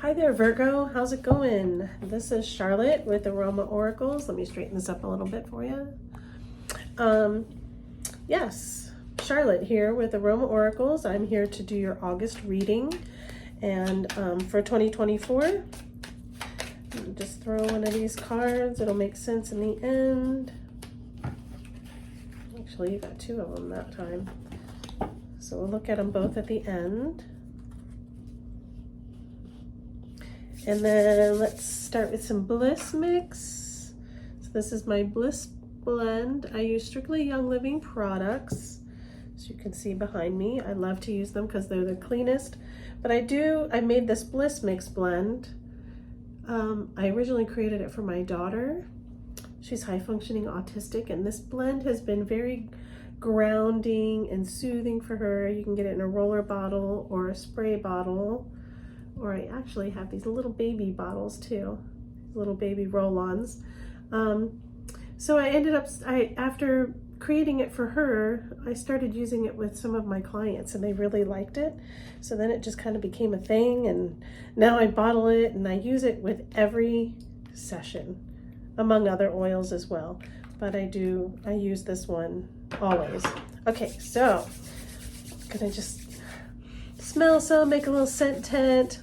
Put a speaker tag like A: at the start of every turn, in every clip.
A: Hi there, Virgo. How's it going? This is Charlotte with Aroma Oracles. Let me straighten this up a little bit for you. Yes, Charlotte here with Aroma Oracles. I'm here to do your August reading. And for 2024, just throw one of these cards. It'll make sense in the end. Actually, you got two of them that time. So we'll look at them both at the end. And then let's start with some Bliss Mix. So this is my Bliss blend. I use strictly Young Living products. As you can see behind me, I love to use them because they're the cleanest. But I made this Bliss Mix blend. I originally created it for my daughter. She's high functioning autistic, and this blend has been very grounding and soothing for her. You can get it in a roller bottle or a spray bottle. Or I actually have these little baby bottles too, little baby roll-ons. So I ended up, after creating it for her, I started using it with some of my clients and they really liked it. So then it just kind of became a thing, and now I bottle it and I use it with every session, among other oils as well. But I use this one always. Okay, so gonna just smell some, make a little scent tent.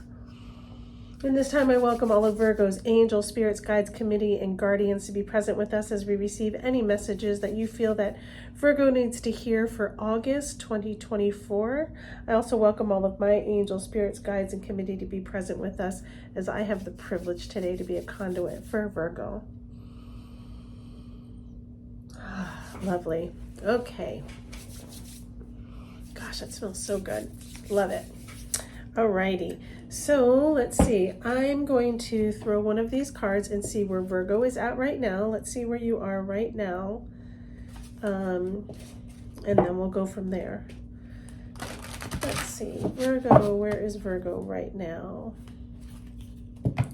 A: And this time I welcome all of Virgo's angels, spirits, guides, committee, and guardians to be present with us as we receive any messages that you feel that Virgo needs to hear for August 2024. I also welcome all of my angels, spirits, guides, and committee to be present with us as I have the privilege today to be a conduit for Virgo. Lovely. Okay. Gosh, that smells so good. Love it. Alrighty, so let's see. I'm going to throw one of these cards and see where Virgo is at right now. Let's see where you are right now. And then we'll go from there. Let's see, Virgo, where is Virgo right now?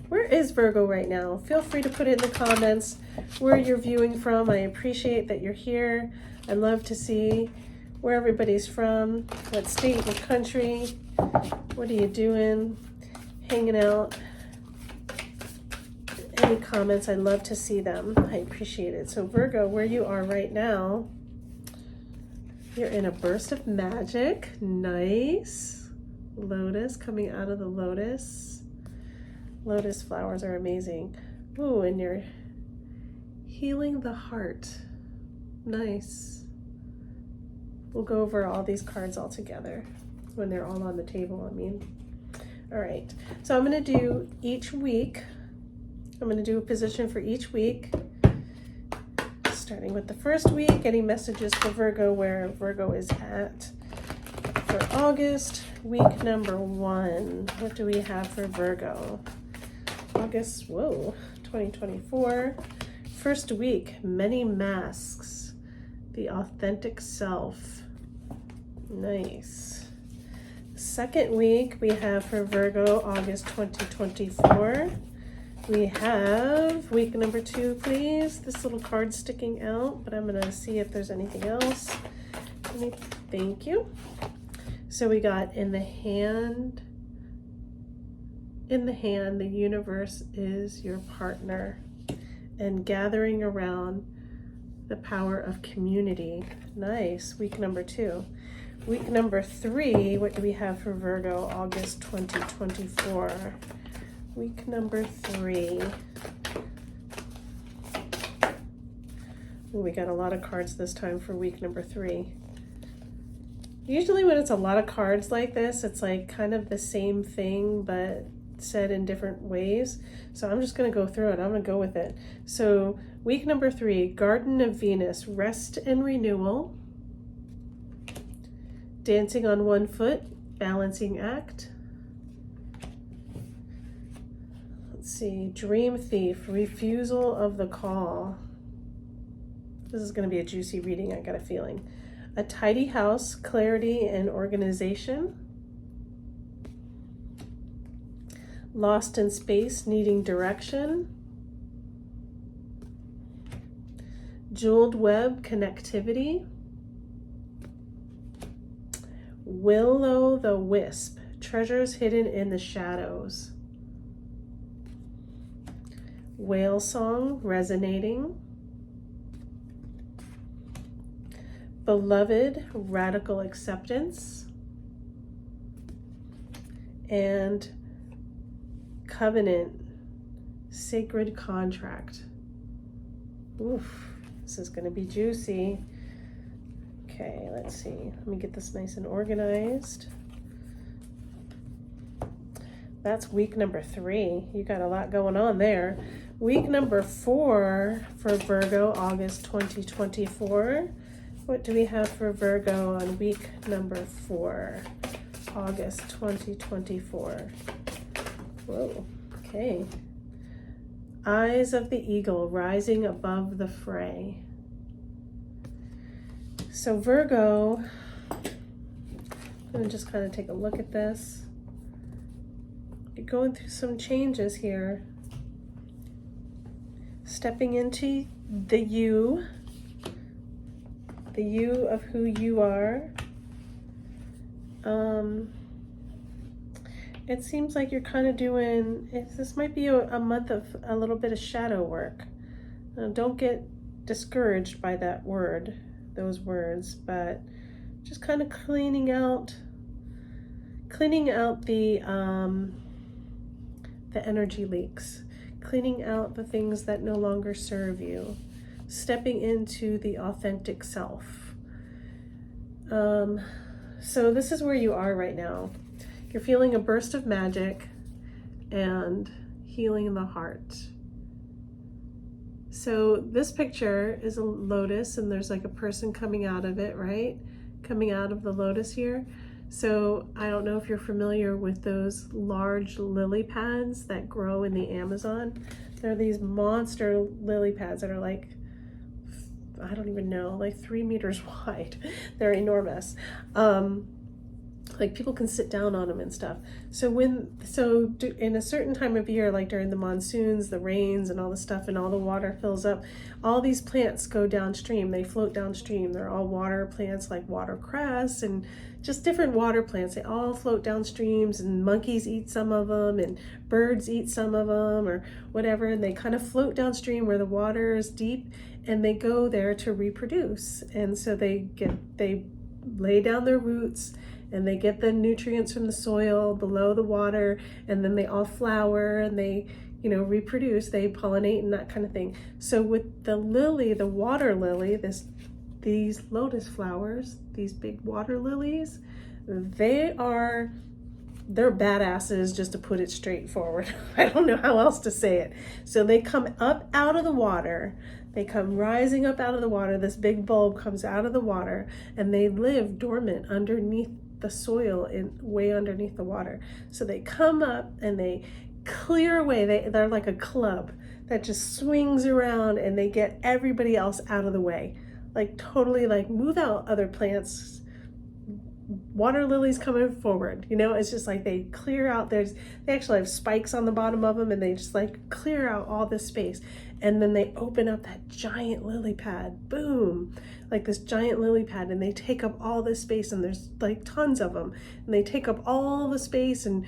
A: Where is Virgo right now? Feel free to put it in the comments where you're viewing from. I appreciate that you're here. I love to see where everybody's from, what state, what country. What are you doing? Hanging out? Any comments? I love to see them. I appreciate it. So Virgo, where you are right now, you're in a burst of magic. Nice. Lotus, coming out of the lotus. Lotus flowers are amazing. Ooh, and you're healing the heart. Nice. We'll go over all these cards all together when they're all on the table, I mean. All right, so I'm gonna do each week. I'm gonna do a position for each week. Starting with the first week, any messages for Virgo, where Virgo is at for August, week number 1. What do we have for Virgo? August, 2024. First week, many masks, the authentic self. Nice. Second week we have for Virgo, August 2024. We have week number 2, please. This little card sticking out, but I'm gonna see if there's anything else. Thank you. So we got in the hand, the universe is your partner, and gathering around the power of community. Nice. Week number 2. Week number 3, what do we have for Virgo, August 2024? Week number 3. Ooh, we got a lot of cards this time for week number 3. Usually when it's a lot of cards like this, it's like kind of the same thing, but said in different ways. So I'm just going to go through it. I'm going to go with it. So week number 3, Garden of Venus, rest and renewal. Dancing on one foot, balancing act. Let's see, Dream Thief, refusal of the call. This is going to be a juicy reading, I got a feeling. A tidy house, clarity and organization. Lost in space, needing direction. Jeweled web, connectivity. Will-o' the wisp, treasures hidden in the shadows. whale song, resonating. Beloved, radical acceptance. And covenant, sacred contract. Oof, this is going to be juicy. Okay, let's see. Let me get this nice and organized. That's week number 3. You got a lot going on there. Week number 4 for Virgo, August 2024. What do we have for Virgo on week number 4, August 2024? Whoa, okay. Eyes of the eagle rising above the fray. So Virgo, I'm going to just kind of take a look at this. You're going through some changes here. Stepping into the you of who you are. It seems like you're kind of doing, this might be a month of a little bit of shadow work. Don't get discouraged by that word, those words, but just kind of cleaning out the energy leaks, cleaning out the things that no longer serve you, stepping into the authentic self. So this is where you are right now. You're feeling a burst of magic and healing in the heart. So this picture is a lotus, and there's like a person coming out of it, right? Coming out of the lotus here. So I don't know if you're familiar with those large lily pads that grow in the Amazon. They're these monster lily pads that are like, I don't even know, like 3 meters wide. They're enormous. Like people can sit down on them and stuff. So in a certain time of year, like during the monsoons, the rains and all the stuff, and all the water fills up, all these plants go downstream. They float downstream. They're all water plants, like watercress and just different water plants. They all float downstreams, and monkeys eat some of them, and birds eat some of them, or whatever. And they kind of float downstream where the water is deep, and they go there to reproduce. And so they lay down their roots, and they get the nutrients from the soil below the water, and then they all flower, and they, reproduce, they pollinate and that kind of thing. So with the lily, the water lily, these lotus flowers, these big water lilies, they're badasses, just to put it straightforward. I don't know how else to say it. So they come up out of the water. They come rising up out of the water. This big bulb comes out of the water, and they live dormant underneath the soil, way underneath the water. So they come up and they clear away. They're like a club that just swings around, and they get everybody else out of the way. Like totally like move out other plants. Water lilies coming forward, it's just like they clear out. They actually have spikes on the bottom of them, and they just like clear out all this space. And then they open up that giant lily pad, boom, like this giant lily pad, and they take up all this space, and there's like tons of them, and they take up all the space and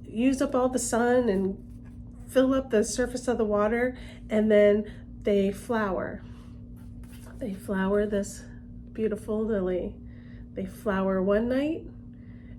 A: use up all the sun and fill up the surface of the water, and then they flower. They flower this beautiful lily. They flower one night,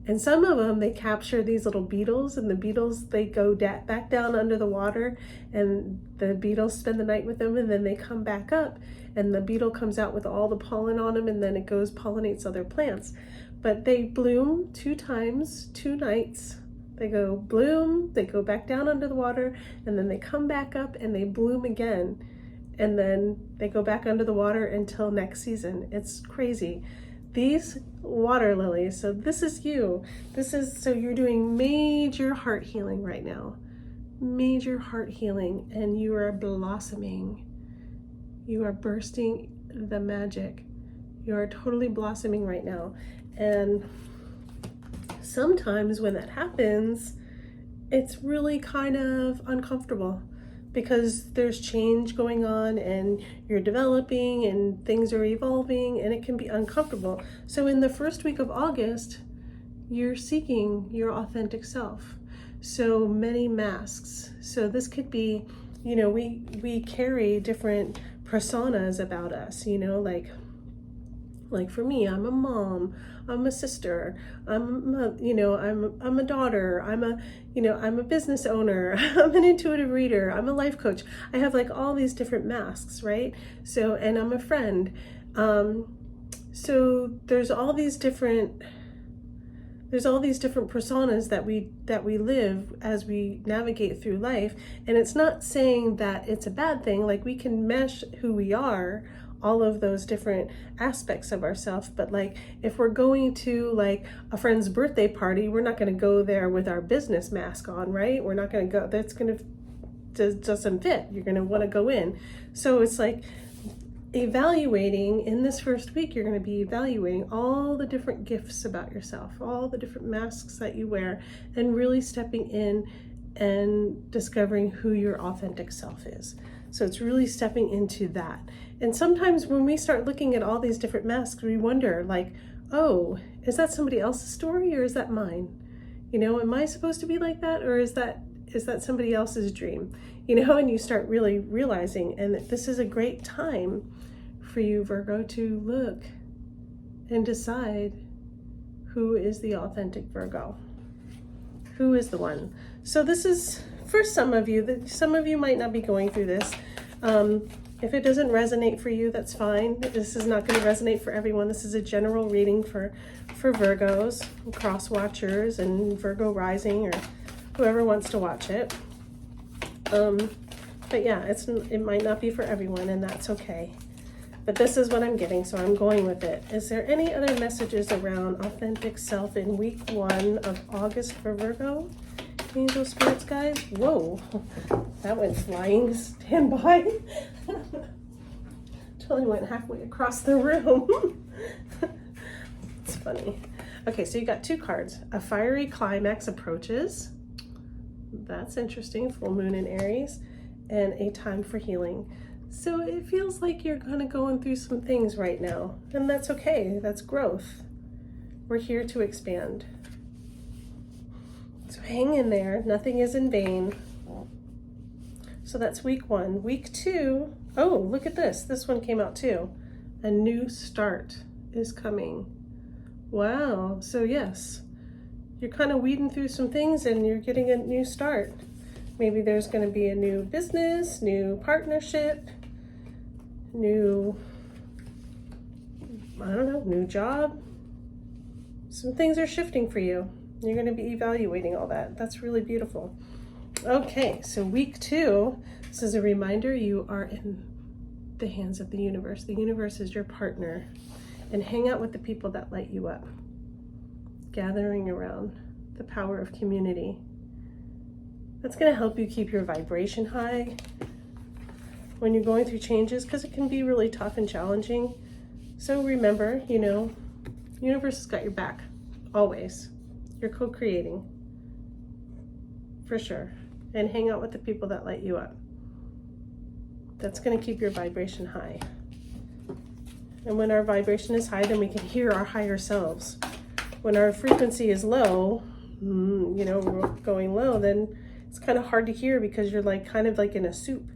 A: and some of them, they capture these little beetles, and the beetles, they go back down under the water, and the beetles spend the night with them, and then they come back up, and the beetle comes out with all the pollen on them, and then it goes pollinates other plants. But they bloom 2 times, 2 nights. They go bloom, they go back down under the water, and then they come back up and they bloom again. And then they go back under the water until next season. It's crazy. These water lilies, so this is you. So you're doing major heart healing right now. Major heart healing, and you are blossoming. You are bursting the magic. You are totally blossoming right now. And sometimes when that happens, it's really kind of uncomfortable, because there's change going on, and you're developing, and things are evolving, and it can be uncomfortable. So in the first week of August, you're seeking your authentic self. So many masks. So this could be you know, we carry different personas about us, you know, like for me, I'm a mom, I'm a sister, I'm a daughter, I'm a business owner, I'm an intuitive reader, I'm a life coach. I have like all these different masks, right? So, and I'm a friend. So there's all these different personas that we live as we navigate through life. And it's not saying that it's a bad thing. Like, we can mesh who we are, all of those different aspects of ourselves. But like, if we're going to like a friend's birthday party, we're not going to go there with our business mask on, right? We're not going to go, that's going to doesn't fit. You're going to want to go in. So it's like evaluating in this first week, you're going to be evaluating all the different gifts about yourself, all the different masks that you wear, and really stepping in and discovering who your authentic self is. So it's really stepping into that. And sometimes when we start looking at all these different masks, we wonder like, oh, is that somebody else's story or is that mine? You know, am I supposed to be like that, or is that somebody else's dream? You know, and you start really realizing, and this is a great time for you, Virgo, to look and decide who is the authentic Virgo. Who is the one? So this is for some of you. Some of you might not be going through this. If it doesn't resonate for you, that's fine. This is not going to resonate for everyone. This is a general reading for Virgos, cross watchers, and Virgo rising, or whoever wants to watch it. But yeah, it might not be for everyone, and that's okay. But this is what I'm getting, so I'm going with it. Is there any other messages around authentic self in week 1 of August for Virgo? Angel spirits, guys? Whoa, that went flying. Stand by. Totally went halfway across the room. It's funny. Okay, so you got 2 cards. A fiery climax approaches. That's interesting. Full moon in Aries. And a time for healing. So it feels like you're kind of going through some things right now. And that's okay. That's growth. We're here to expand. So hang in there. Nothing is in vain. So that's week 1. Week 2. Oh, look at this. This one came out too. A new start is coming. Wow. So yes, you're kind of weeding through some things and you're getting a new start. Maybe there's going to be a new business, new partnership, new job. Some things are shifting for you. You're going to be evaluating all that. That's really beautiful. Okay, so week 2, this is a reminder you are in the hands of the universe. The universe is your partner. And hang out with the people that light you up. Gathering around the power of community. That's going to help you keep your vibration high when you're going through changes, because it can be really tough and challenging. So remember, universe has got your back, always. You're co-creating, for sure. And hang out with the people that light you up. That's going to keep your vibration high. And when our vibration is high, then we can hear our higher selves. When our frequency is low, we're going low, then it's kind of hard to hear because you're kind of like in a soup.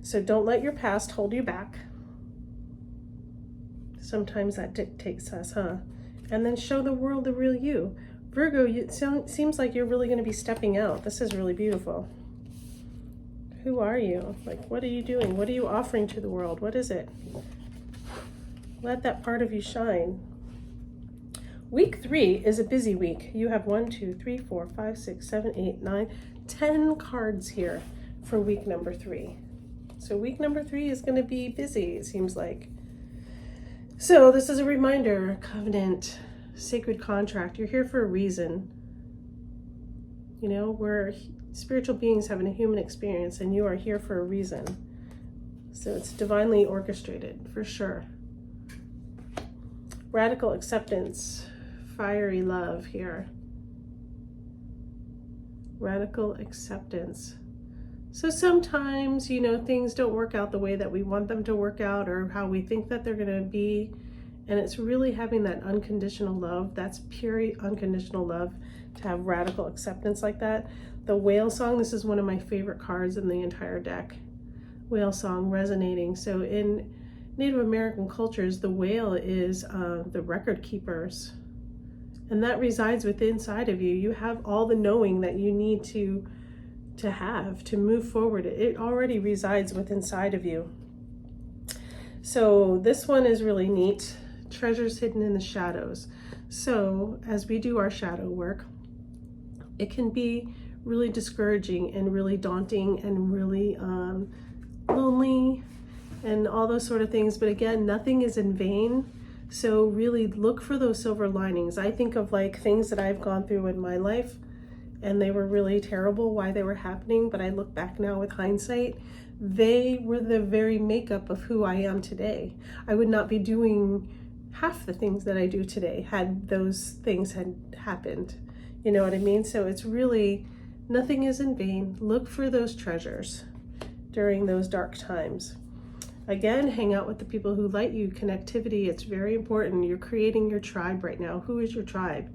A: So don't let your past hold you back. Sometimes that dictates us, huh? And then show the world the real you. Virgo, it seems like you're really going to be stepping out. This is really beautiful. Who are you? What are you doing? What are you offering to the world? What is it? Let that part of you shine. Week 3 is a busy week. You have 1, 2, 3, 4, 5, 6, 7, 8, 9, 10 cards here for week number 3. So week number 3 is going to be busy, it seems like. So this is a reminder, covenant, sacred contract. You're here for a reason. We're spiritual beings having a human experience, and you are here for a reason. So it's divinely orchestrated, for sure. Radical acceptance, fiery love here. Radical acceptance. So sometimes, things don't work out the way that we want them to work out or how we think that they're going to be. And it's really having that unconditional love. That's pure unconditional love, to have radical acceptance like that. The whale song, this is one of my favorite cards in the entire deck. Whale song, resonating. So in Native American cultures, the whale is the record keepers. And that resides within inside of you. You have all the knowing that you need to have to move forward. It already resides within inside of you. So this one is really neat. Treasures hidden in the shadows. So as we do our shadow work, it can be really discouraging and really daunting and really lonely and all those sort of things. But again, nothing is in vain. So really look for those silver linings. I think of like things that I've gone through in my life, and they were really terrible why they were happening. But I look back now with hindsight, they were the very makeup of who I am today. I would not be doing half the things that I do today had those things had happened. You know what I mean? So it's really, nothing is in vain. Look for those treasures during those dark times. Again, hang out with the people who light you. Connectivity, it's very important. You're creating your tribe right now. Who is your tribe?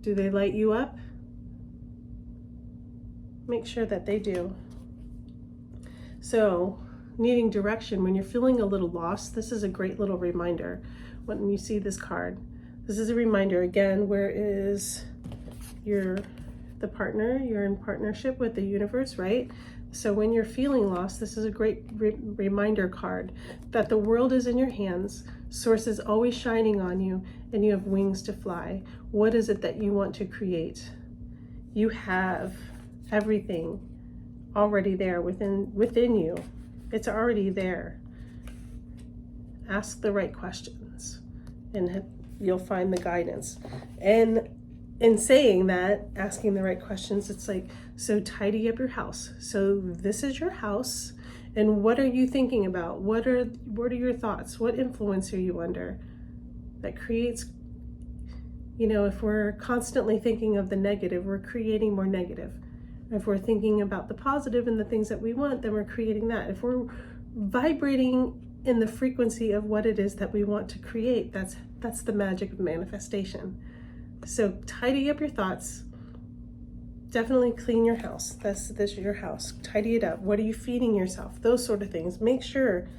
A: Do they light you up? Make sure that they do. So, needing direction, when you're feeling a little lost, this is a great little reminder. When you see this card, this is a reminder again, where is the partner? You're in partnership with the universe, right? So when you're feeling lost, this is a great reminder card that the world is in your hands. Source is always shining on you, and you have wings to fly. What is it that you want to create? You have everything already there within you. It's already there. Ask the right questions and you'll find the guidance. And in saying that, asking the right questions, it's like, so tidy up your house. So this is your house, and what are you thinking about? What are your thoughts? What influence are you under that creates, if we're constantly thinking of the negative, we're creating more negative. If we're thinking about the positive and the things that we want, then we're creating that. If we're vibrating in the frequency of what it is that we want to create, that's the magic of manifestation. So tidy up your thoughts. Definitely clean your house. This is your house. Tidy it up. What are you feeding yourself? Those sort of things. Make sure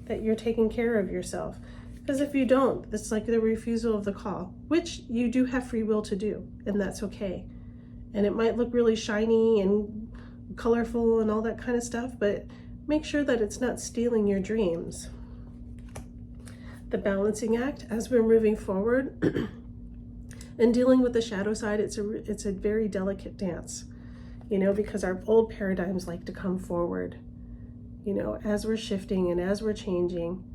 A: that you're taking care of yourself. Because if you don't, it's like the refusal of the call, which you do have free will to do, and that's okay. And it might look really shiny and colorful and all that kind of stuff, but make sure that it's not stealing your dreams. The balancing act, as we're moving forward and dealing with the shadow side, it's a very delicate dance, because our old paradigms like to come forward, as we're shifting and as we're changing.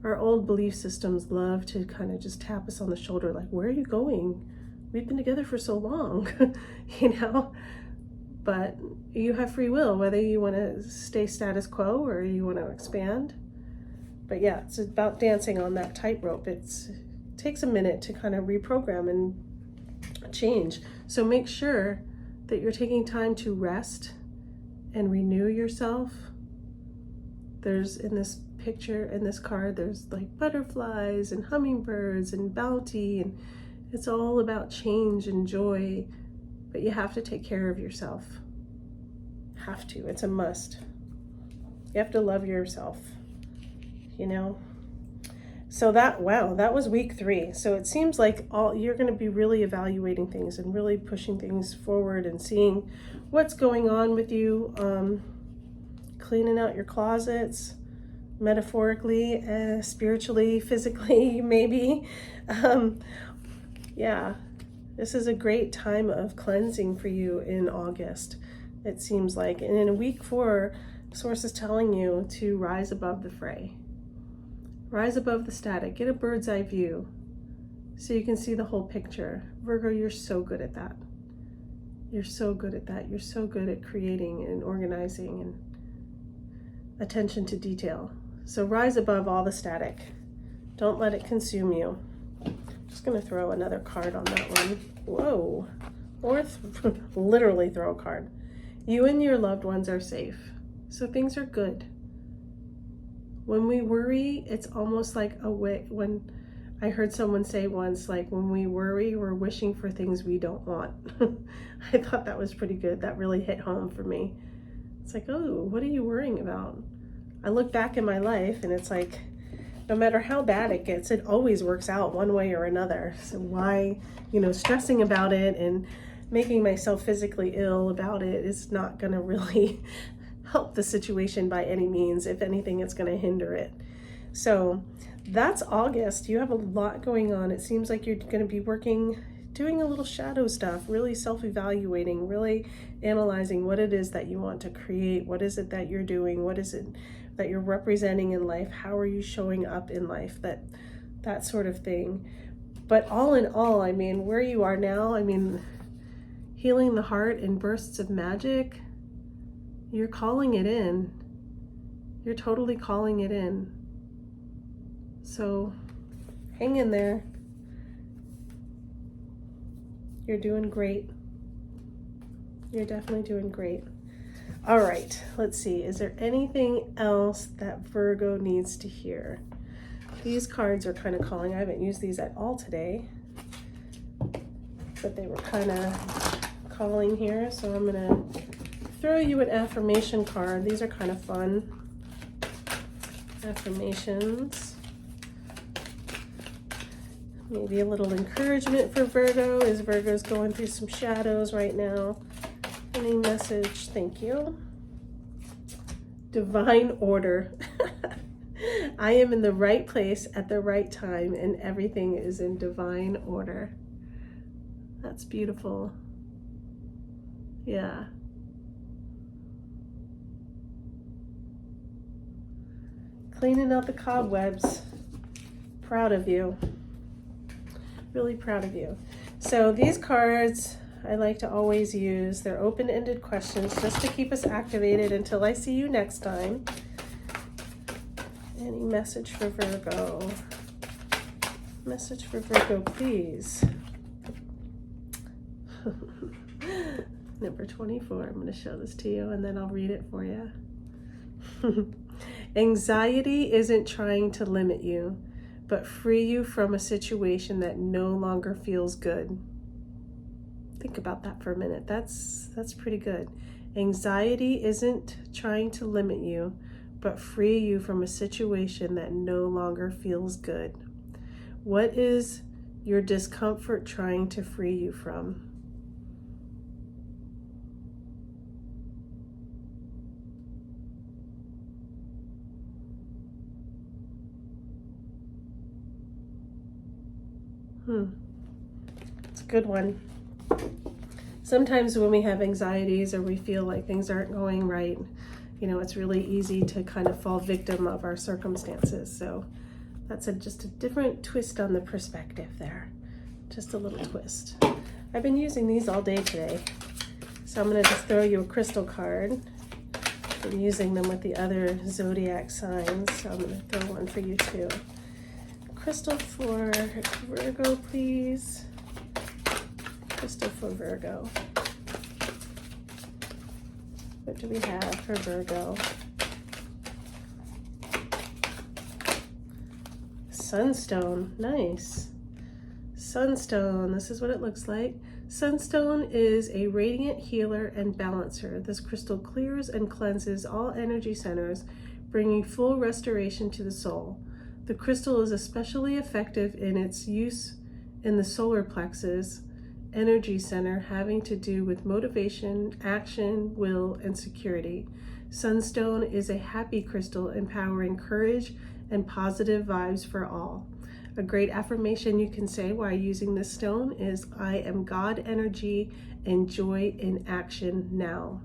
A: Our old belief systems love to kind of just tap us on the shoulder, like, where are you going? We've been together for so long, but you have free will, whether you want to stay status quo or you want to expand. But yeah, it's about dancing on that tightrope. It takes a minute to kind of reprogram and change. So make sure that you're taking time to rest and renew yourself. There's, in this picture, in this card, there's like butterflies and hummingbirds and bounty, and it's all about change and joy, but you have to take care of yourself. Have to, it's a must. You have to love yourself, So that was week 3. So it seems like you're going to be really evaluating things and really pushing things forward and seeing what's going on with you, cleaning out your closets, metaphorically, spiritually, physically, maybe. Yeah, this is a great time of cleansing for you in August, it seems like. And in week 4, Source is telling you to rise above the fray. Rise above the static. Get a bird's eye view so you can see the whole picture. Virgo, you're so good at that. You're so good at that. You're so good at creating and organizing and attention to detail. So rise above all the static. Don't let it consume you. Just going to throw another card on that one. Whoa. Or literally throw a card. You and your loved ones are safe. So things are good. When we worry, it's almost like a way, when I heard someone say once, like, when we worry, we're wishing for things we don't want. I thought that was pretty good. That really hit home for me. It's like, oh, what are you worrying about? I look back in my life and it's like, no matter how bad it gets, it always works out one way or another. So why, stressing about it and making myself physically ill about it is not going to really help the situation by any means. If anything, it's going to hinder it. So that's August. You have a lot going on. It seems like you're going to be doing a little shadow stuff, really self-evaluating, really analyzing what it is that you want to create. What is it that you're doing? What is it that you're representing in life? How are you showing up in life? That sort of thing. But all in all, I mean, where you are now, I mean, healing the heart in bursts of magic, you're calling it in. You're totally calling it in. So hang in there. You're doing great. You're definitely doing great. All right, let's see. Is there anything else that Virgo needs to hear? These cards are kind of calling. I haven't used these at all today, but they were kind of calling here. So I'm going to throw you an affirmation card. These are kind of fun. Affirmations. Maybe a little encouragement for Virgo as Virgo's going through some shadows right now. Any message? Thank you. Divine order. I am in the right place at the right time and everything is in divine order. That's beautiful. Yeah. Cleaning out the cobwebs. Proud of you. Really proud of you. So these cards I like to always use. They're open-ended questions just to keep us activated until I see you next time. Any message for Virgo? Message for Virgo, please. Number 24. I'm going to show this to you and then I'll read it for you. Anxiety isn't trying to limit you, but free you from a situation that no longer feels good. Think about that for a minute. That's pretty good. Anxiety isn't trying to limit you, but free you from a situation that no longer feels good. What is your discomfort trying to free you from? It's a good one. Sometimes when we have anxieties or we feel like things aren't going right, it's really easy to kind of fall victim of our circumstances. So that's just a different twist on the perspective there. Just a little twist. I've been using these all day today. So I'm going to just throw you a crystal card. I've been using them with the other zodiac signs. So I'm going to throw one for you too. Crystal for Virgo, please. Crystal for Virgo. What do we have for Virgo? Sunstone, nice. Sunstone, this is what it looks like. Sunstone is a radiant healer and balancer. This crystal clears and cleanses all energy centers, bringing full restoration to the soul. The crystal is especially effective in its use in the solar plexus energy center, having to do with motivation, action, will, and security. Sunstone is a happy crystal empowering courage and positive vibes for all. A great affirmation you can say while using this stone is, I am God energy and joy in action now.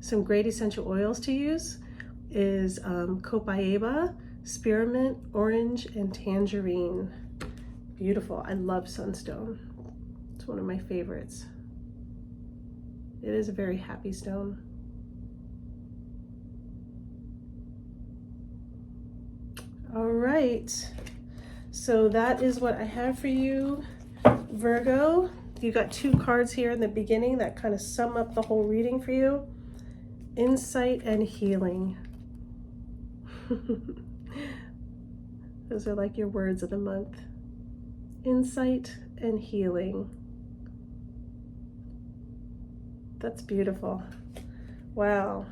A: Some great essential oils to use is copaiba, spearmint, orange, and tangerine. Beautiful. I love sunstone. It's one of my favorites. It is a very happy stone. All right. So that is what I have for you, Virgo. You got 2 cards here in the beginning that kind of sum up the whole reading for you. Insight and healing. Those are like your words of the month. insight and healing. That's beautiful. Wow.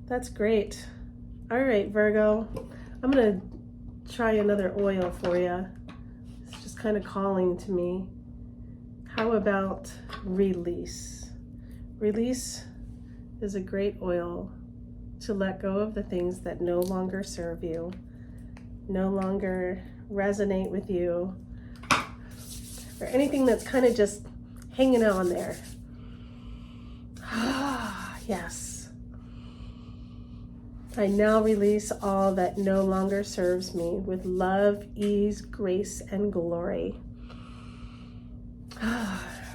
A: That's great. All right, Virgo, I'm gonna try another oil for you. It's just kind of calling to me. How about release? Release is a great oil to let go of the things that no longer serve you, no longer resonate with you, or anything that's kind of just hanging on there. Yes. I now release all that no longer serves me with love, ease, grace, and glory.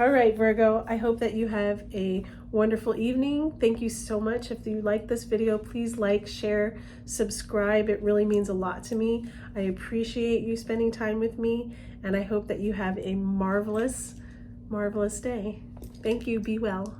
A: All right, Virgo, I hope that you have a wonderful evening. Thank you so much. If you like this video, please like, share, subscribe. It really means a lot to me. I appreciate you spending time with me, and I hope that you have a marvelous, marvelous day. Thank you. Be well.